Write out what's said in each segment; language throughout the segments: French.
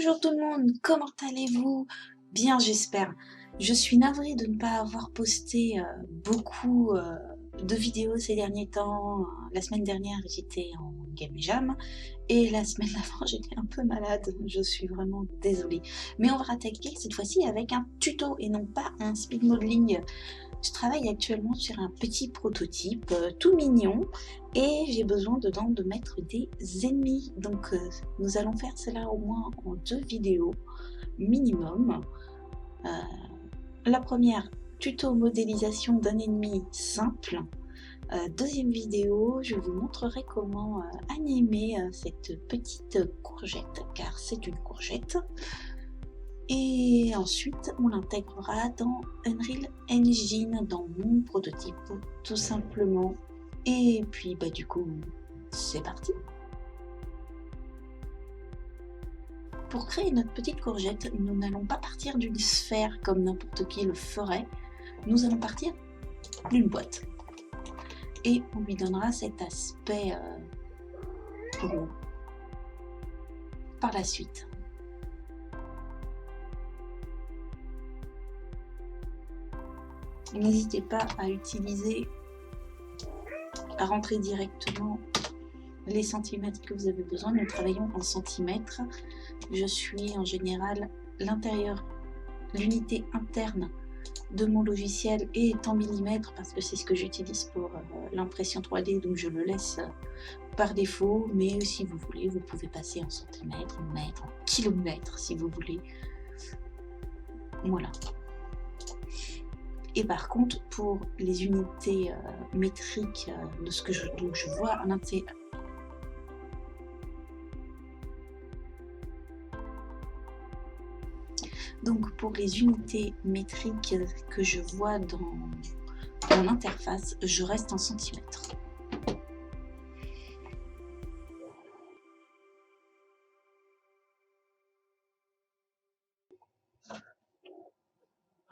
Bonjour tout le monde, comment allez-vous? Bien j'espère. Je suis navrée de ne pas avoir posté beaucoup de vidéos ces derniers temps. La semaine dernière j'étais en game jam et la semaine d'avant j'étais un peu malade. Je suis vraiment désolée. Mais on va attaquer cette fois-ci avec un tuto et non pas un speed modeling. Je travaille actuellement sur un petit prototype tout mignon et j'ai besoin dedans de mettre des ennemis. Donc nous allons faire cela au moins en 2 vidéos minimum. La première, tuto modélisation d'un ennemi simple. Deuxième vidéo, je vous montrerai comment animer cette petite courgette, car c'est une courgette. Et ensuite, on l'intégrera dans Unreal Engine, dans mon prototype, tout simplement. Et puis, du coup, c'est parti. Pour créer notre petite courgette, nous n'allons pas partir d'une sphère comme n'importe qui le ferait. Nous allons partir d'une boîte. Et on lui donnera cet aspect rond par la suite. N'hésitez pas à rentrer directement les centimètres que vous avez besoin. Nous travaillons en centimètres. Je suis en général l'unité interne de mon logiciel est en millimètres parce que c'est ce que j'utilise pour l'impression 3D, donc je le laisse par défaut, mais si vous voulez, vous pouvez passer en centimètres, en mètres, en kilomètres si vous voulez. Voilà. Et par contre, pour les unités métriques de ce que je vois à l'intérieur, donc pour les unités métriques que je vois dans mon interface, je reste en centimètres.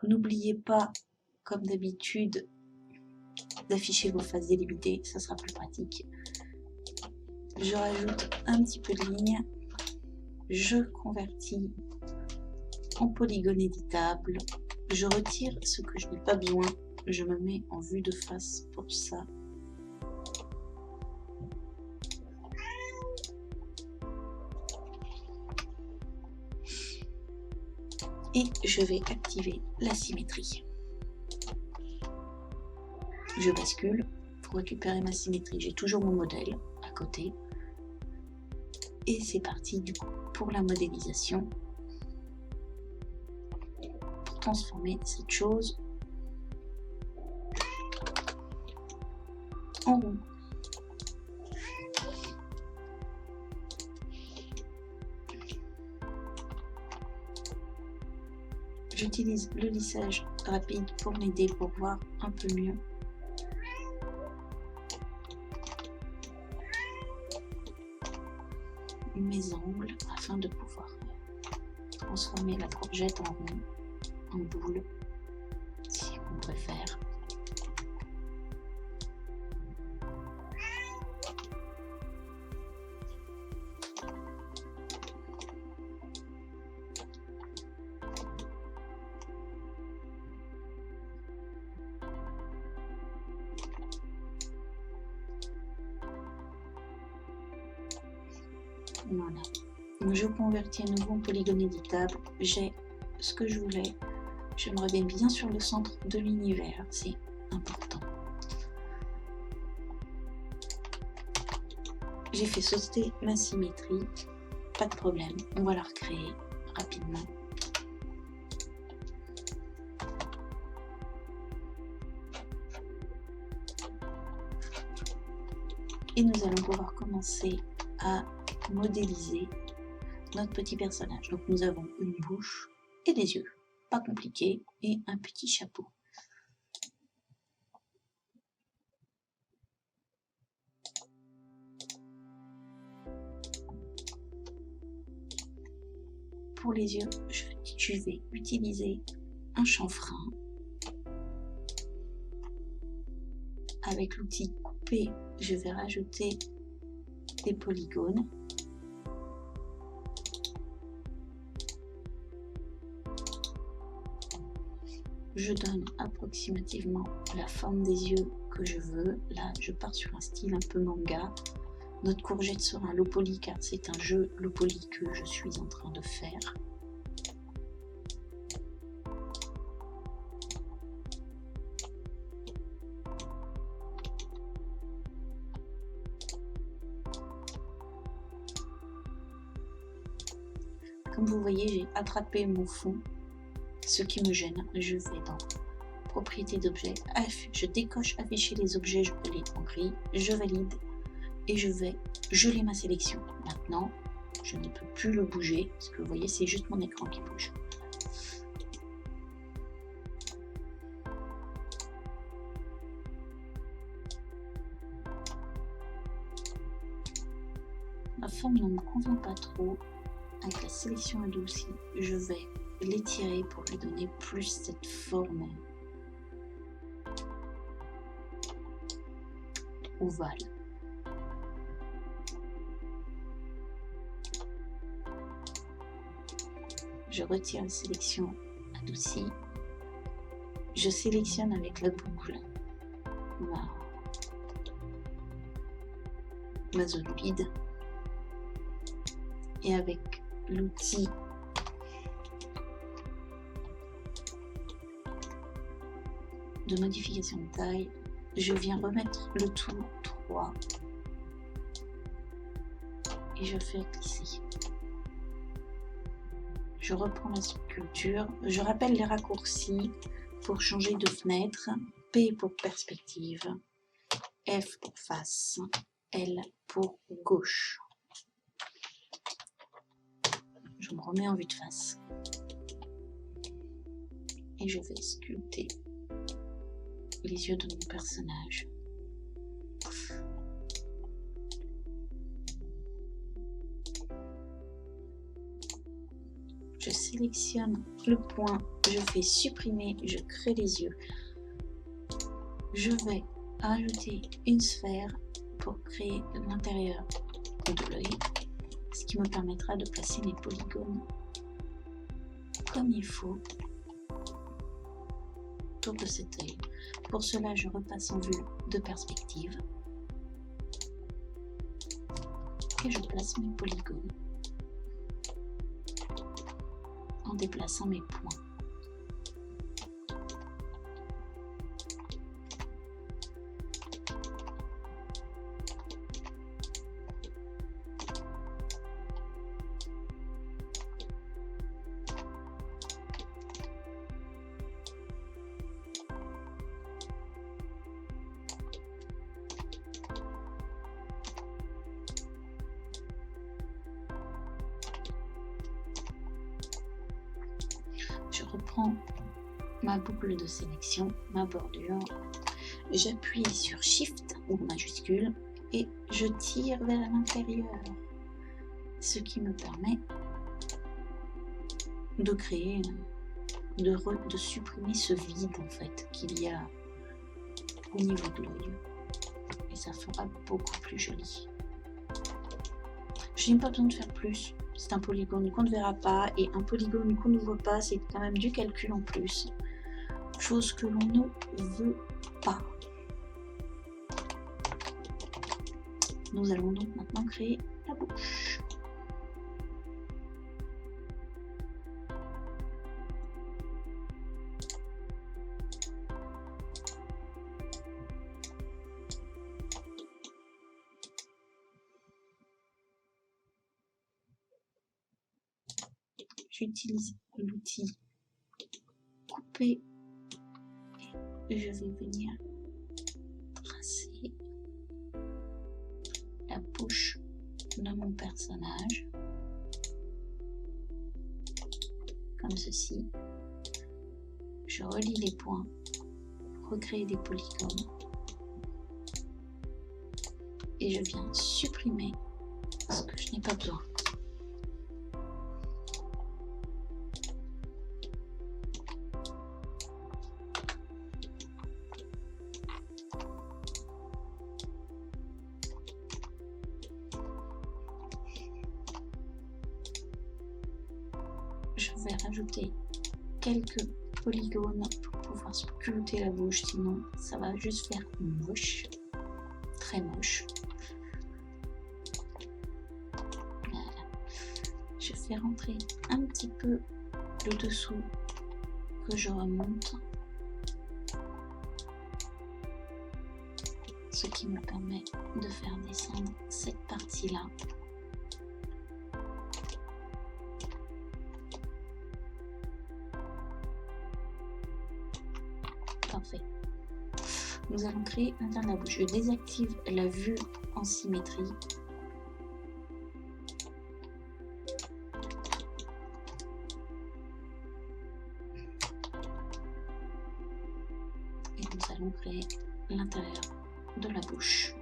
N'oubliez pas, comme d'habitude, d'afficher vos phases délimitées, ça sera plus pratique. Je rajoute un petit peu de ligne, je convertis en polygone éditable, je retire ce que je n'ai pas besoin, je me mets en vue de face pour ça. Et je vais activer la symétrie. Je bascule pour récupérer ma symétrie. J'ai toujours mon modèle à côté. Et c'est parti du coup pour la modélisation. Pour transformer cette chose en rond. J'utilise le lissage rapide pour m'aider pour voir un peu mieux. Mes angles afin de pouvoir transformer la courgette en rond, en boule, si on préfère. Voilà, donc je convertis à nouveau en polygone éditable. J'ai ce que je voulais. Je me reviens bien sur le centre de l'univers, c'est important. J'ai fait sauter ma symétrie, pas de problème, on va la recréer rapidement. Et nous allons pouvoir commencer à modéliser notre petit personnage. Donc nous avons une bouche et des yeux, pas compliqué, et un petit chapeau. Pour les yeux, je vais utiliser un chanfrein. Avec l'outil couper, je vais rajouter des polygones. je donne approximativement la forme des yeux que je veux. Là, je pars sur un style un peu manga. Notre courgette sera low poly car c'est un jeu low poly que je suis en train de faire. Comme vous voyez, j'ai attrapé mon fond. Ce qui me gêne, je vais dans propriété d'objet, je décoche afficher les objets, je peux les en gris, je valide et je vais geler ma sélection. Maintenant, je ne peux plus le bouger parce que vous voyez, c'est juste mon écran qui bouge. La forme ne me convient pas trop. Avec la sélection adoucie, je vais l'étirer pour lui donner plus cette forme ovale. Je retire la sélection adoucie. Je sélectionne avec la boucle ma zone vide et avec l'outil de modification de taille, je viens remettre le tout 3 et je fais glisser. Je reprends la sculpture, je rappelle les raccourcis pour changer de fenêtre, P pour perspective, F pour face, L pour gauche. Je me remets en vue de face et je vais sculpter les yeux de mon personnage. Je sélectionne le point, je fais supprimer, je crée les yeux. Je vais ajouter une sphère pour créer l'intérieur de l'œil, ce qui me permettra de placer mes polygones comme il faut autour de cet œil. Pour cela, je repasse en vue de perspective et je place mes polygones en déplaçant mes points. Je reprends ma boucle de sélection, ma bordure, j'appuie sur Shift ou majuscule et je tire vers l'intérieur, ce qui me permet de créer, de supprimer ce vide en fait qu'il y a au niveau de l'œil et ça fera beaucoup plus joli. Je n'ai pas besoin de faire plus. C'est un polygone qu'on ne verra pas et un polygone qu'on ne voit pas, c'est quand même du calcul en plus, chose que l'on ne veut pas. Nous allons donc maintenant créer la bouche. J'utilise l'outil couper et je vais venir tracer la bouche de mon personnage comme ceci. Je relie les points, recréer des polygones et je viens supprimer ce que je n'ai pas besoin. Je vais rajouter quelques polygones pour falloir sculpter la bouche, sinon ça va juste faire moche, très moche. Voilà. Je fais rentrer un petit peu le dessous que je remonte, ce qui me permet de faire descendre cette partie-là. Parfait. Nous allons créer l'intérieur de la bouche. Je désactive la vue en symétrie. Et nous allons créer l'intérieur de la bouche.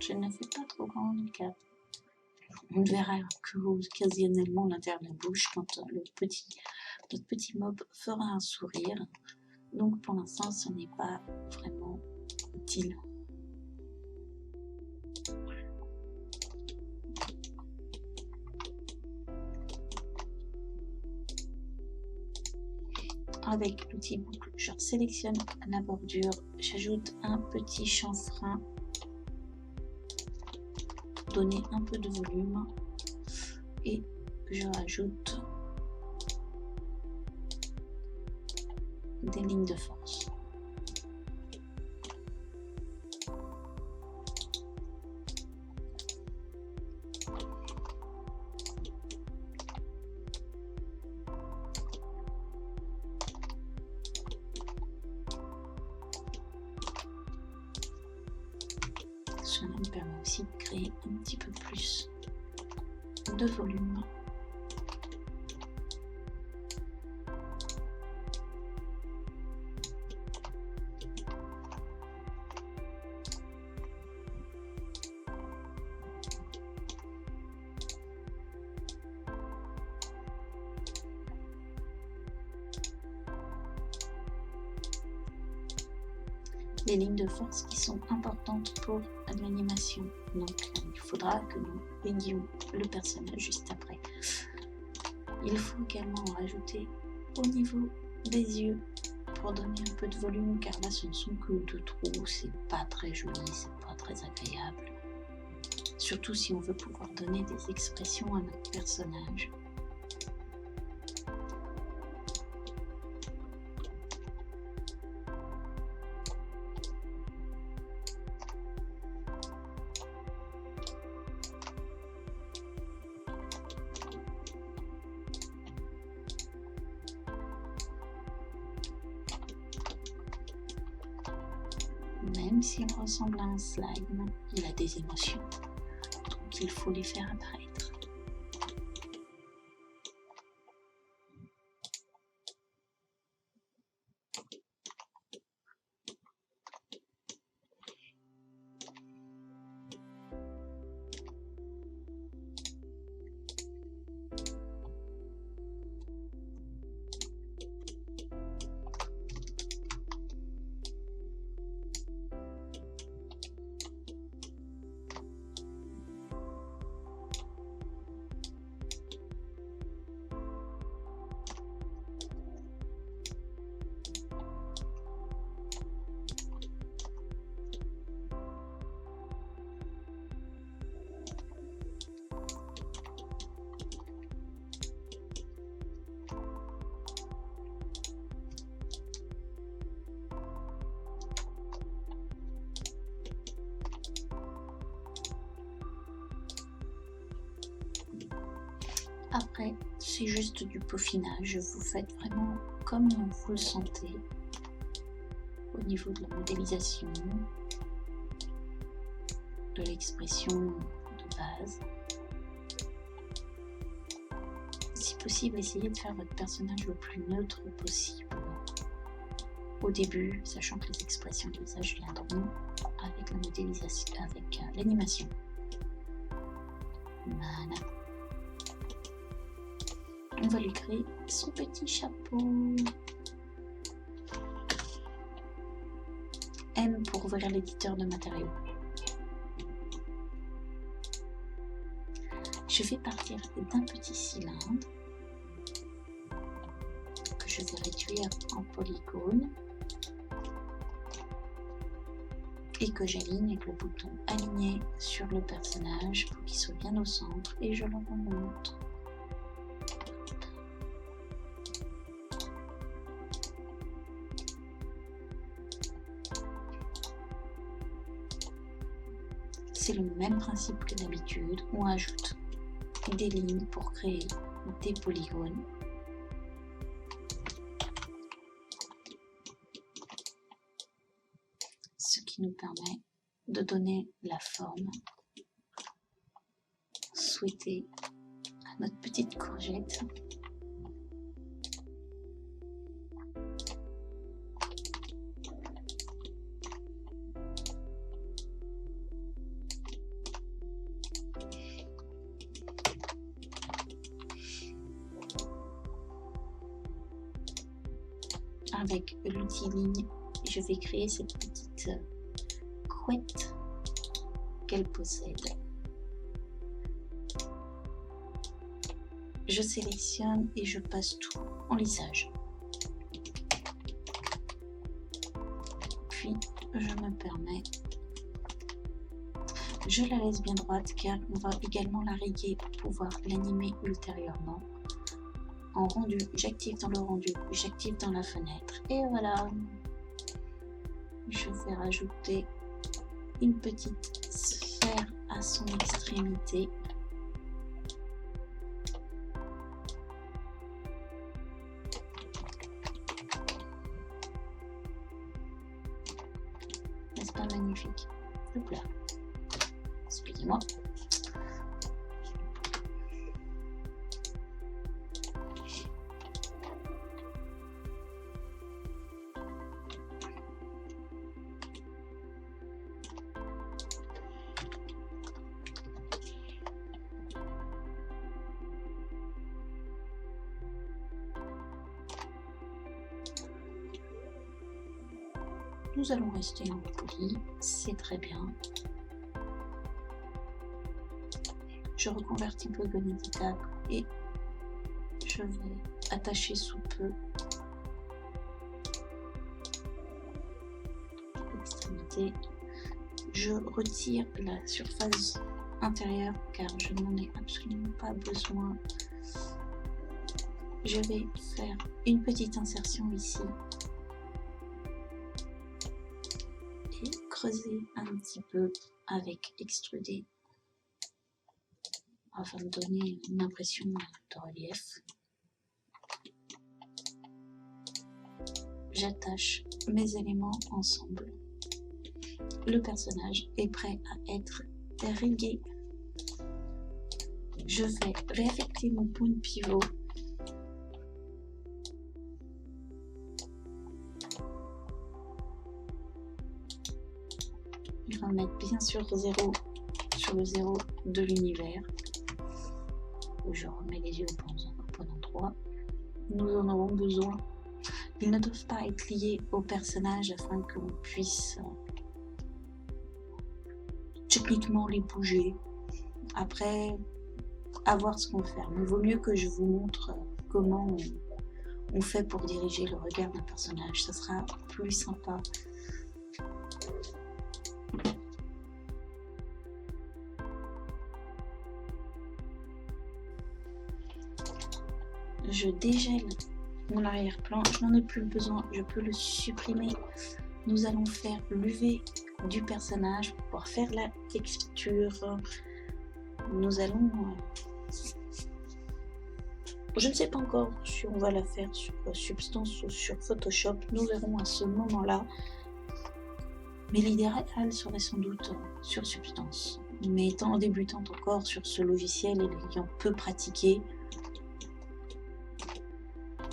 Je ne fais pas trop grand handicap. On verra que occasionnellement l'intérieur de la bouche quand notre petit mob fera un sourire. Donc pour l'instant, ce n'est pas vraiment utile. Avec l'outil boucle, je sélectionne la bordure, j'ajoute un petit chanfrein pour donner un peu de volume et je rajoute des lignes de force. Cela me permet aussi de créer un petit peu plus de volume. Des lignes de force qui sont importantes pour l'animation. Donc il faudra que nous aidions le personnage juste après. Il faut également rajouter au niveau des yeux pour donner un peu de volume, car là ce ne sont que deux trous, c'est pas très joli, c'est pas très agréable. Surtout si on veut pouvoir donner des expressions à notre personnage. Même s'il ressemble à un slime, il a des émotions, donc il faut les faire apparaître. Après, c'est juste du peaufinage, vous faites vraiment comme vous le sentez au niveau de la modélisation, de l'expression de base. Si possible, essayez de faire votre personnage le plus neutre possible. Au début, sachant que les expressions de visage viendront avec la modélisation, avec l'animation. Voilà. On va lui créer son petit chapeau. M pour ouvrir l'éditeur de matériaux. Je vais partir d'un petit cylindre que je vais réduire en polygone et que j'aligne avec le bouton aligner sur le personnage pour qu'il soit bien au centre et je le remonte. C'est le même principe que d'habitude, on ajoute des lignes pour créer des polygones. Ce qui nous permet de donner la forme souhaitée à notre petite courgette. Avec l'outil ligne, je vais créer cette petite couette qu'elle possède. Je sélectionne et je passe tout en lissage. Puis je me permets, je la laisse bien droite car on va également la rayer pour pouvoir l'animer ultérieurement. En rendu, j'active dans le rendu, j'active dans la fenêtre et voilà. Je vais rajouter une petite sphère à son extrémité. N'est-ce pas magnifique? Hop là. Excusez-moi. Nous allons rester en poli, c'est très bien. Je reconvertis le polygone éditable et je vais attacher sous peu l'extrémité. Je retire la surface intérieure car je n'en ai absolument pas besoin. Je vais faire une petite insertion ici. Creuser un petit peu avec extrudé afin de donner une impression de relief. J'attache mes éléments ensemble. Le personnage est prêt à être rigué. Je vais réaffecter mon point de pivot. Je vais mettre bien sur le 0 de l'univers, où je remets les yeux au bon endroit. Nous en aurons besoin. Ils ne doivent pas être liés au personnage afin que l'on puisse techniquement les bouger. Après, à voir ce qu'on veut faire. Mais il vaut mieux que je vous montre comment on fait pour diriger le regard d'un personnage. Ça sera plus sympa. Je dégèle mon arrière-plan, je n'en ai plus besoin, je peux le supprimer. Nous allons faire l'UV du personnage pour pouvoir faire la texture. Nous allons... je ne sais pas encore si on va la faire sur Substance ou sur Photoshop, nous verrons à ce moment-là. Mais l'idéal serait sans doute sur Substance. Mais étant débutante encore sur ce logiciel et l'ayant peu pratiqué,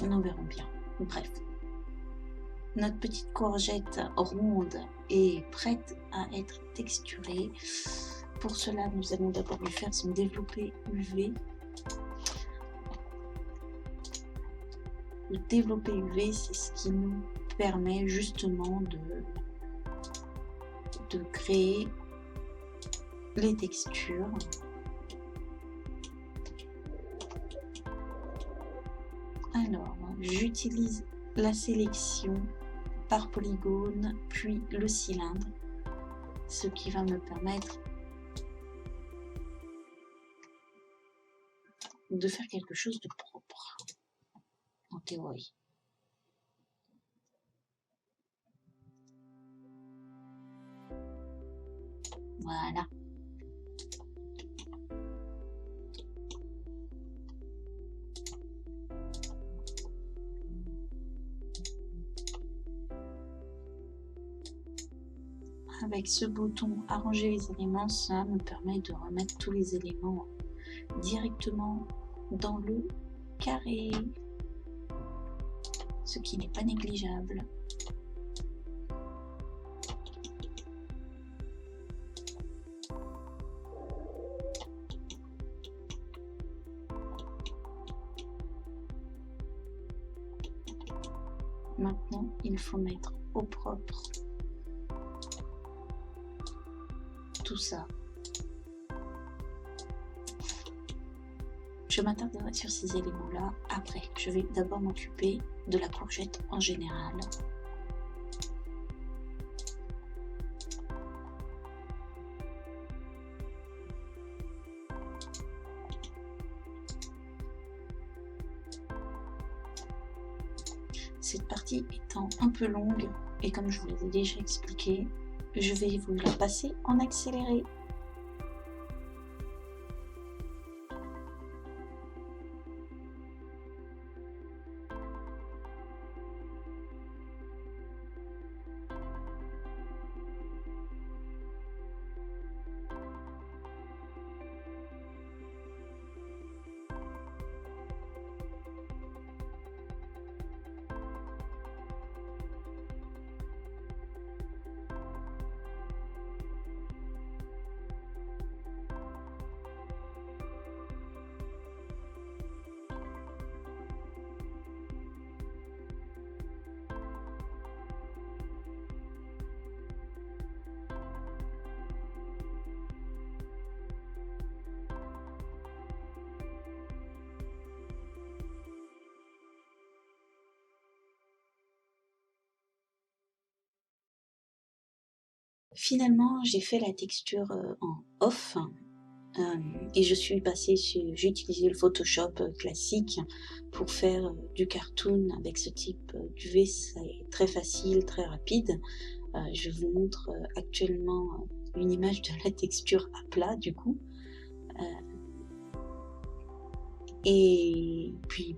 Nous verrons bien. Bref. Notre petite courgette ronde est prête à être texturée. Pour cela, nous allons d'abord lui faire son développé UV. Le développé UV, c'est ce qui nous permet justement de créer les textures. Alors, j'utilise la sélection par polygone, puis le cylindre, ce qui va me permettre de faire quelque chose de propre, en théorie. Voilà. Avec ce bouton arranger les éléments, ça me permet de remettre tous les éléments directement dans le carré, ce qui n'est pas négligeable. Maintenant, il faut mettre au propre tout ça. Je m'attarderai sur ces éléments-là après. Je vais d'abord m'occuper de la courgette en général. Cette partie étant un peu longue, et comme je vous l'ai déjà expliqué, je vais vous la passer en accéléré. Finalement, j'ai fait la texture en off et je suis passée sur... J'ai utilisé le Photoshop classique pour faire du cartoon avec ce type d'UV. C'est très facile, très rapide. Je vous montre actuellement une image de la texture à plat du coup. Et puis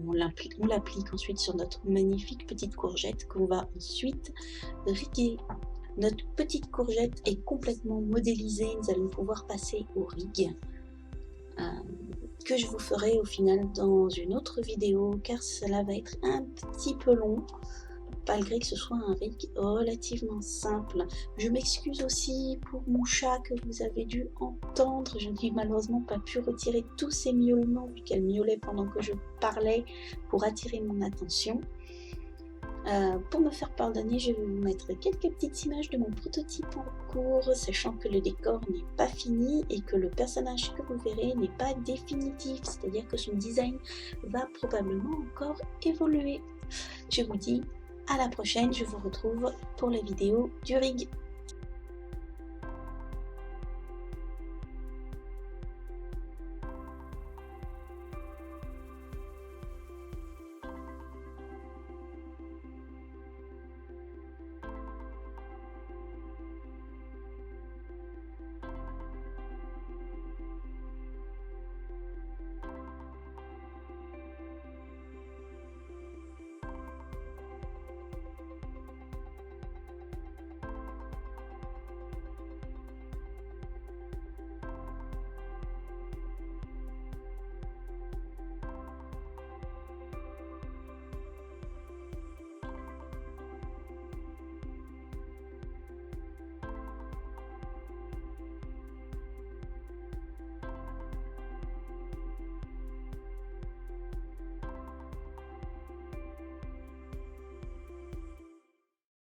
on l'applique ensuite sur notre magnifique petite courgette qu'on va ensuite riguer. Notre petite courgette est complètement modélisée, nous allons pouvoir passer au rig, que je vous ferai au final dans une autre vidéo, car cela va être un petit peu long, malgré que ce soit un rig relativement simple. Je m'excuse aussi pour mon chat que vous avez dû entendre, je n'ai malheureusement pas pu retirer tous ses miaulements, vu qu'elle miaulait pendant que je parlais pour attirer mon attention. Pour me faire pardonner, je vais vous mettre quelques petites images de mon prototype en cours, sachant que le décor n'est pas fini et que le personnage que vous verrez n'est pas définitif, c'est-à-dire que son design va probablement encore évoluer. Je vous dis à la prochaine, je vous retrouve pour la vidéo du rig.